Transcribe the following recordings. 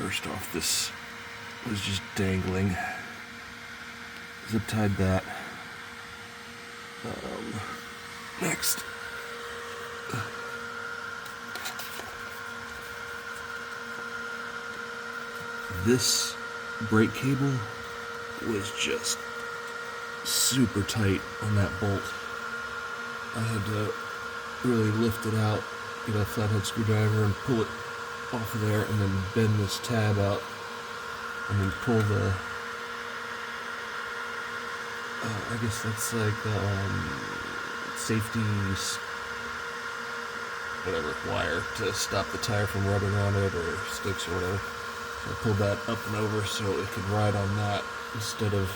First off, this was just dangling. Zip tied that. Next. This brake cable was just super tight on that bolt. I had to really lift it out, get a flathead screwdriver and pull it off of there, and then bend this tab out, and then pull the, I guess that's like safety, whatever, wire to stop the tire from rubbing on it or sticks or whatever. So I pulled that up and over so it could ride on that instead of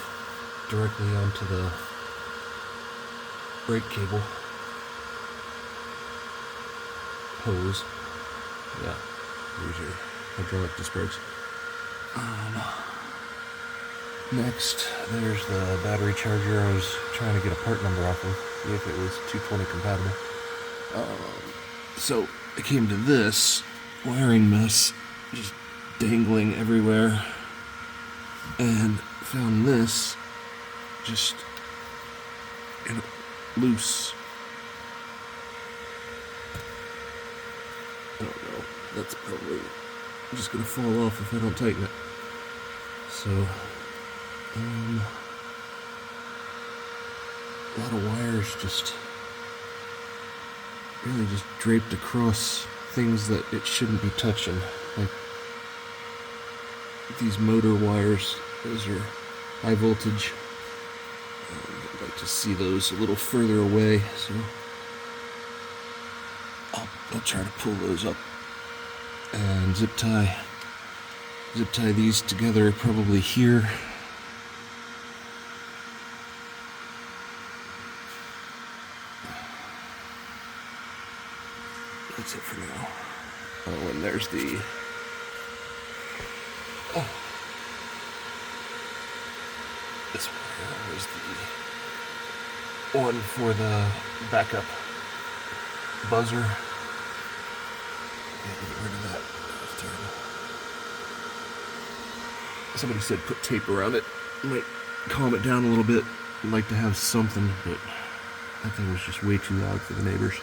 directly onto the brake cable hose. Yeah, here's your hydraulic disc brakes. Next, there's the battery charger. I was trying to get a part number off of, see if it was 220 compatible. So I came to this wiring mess, just dangling everywhere, and found this just loose. I don't know. That's probably just gonna fall off if I don't tighten it. So, a lot of wires just really just draped across things that it shouldn't be touching. Like these motor wires, those are high voltage. I'd like to see those a little further away, so I'll try to pull those up and zip tie these together probably here. That's it for now. Oh, and there's the this one is the one for the backup buzzer. Yeah, get rid of that. That was terrible. Somebody said put tape around it. Might calm it down a little bit. I'd like to have something, but that thing was just way too loud for the neighbors.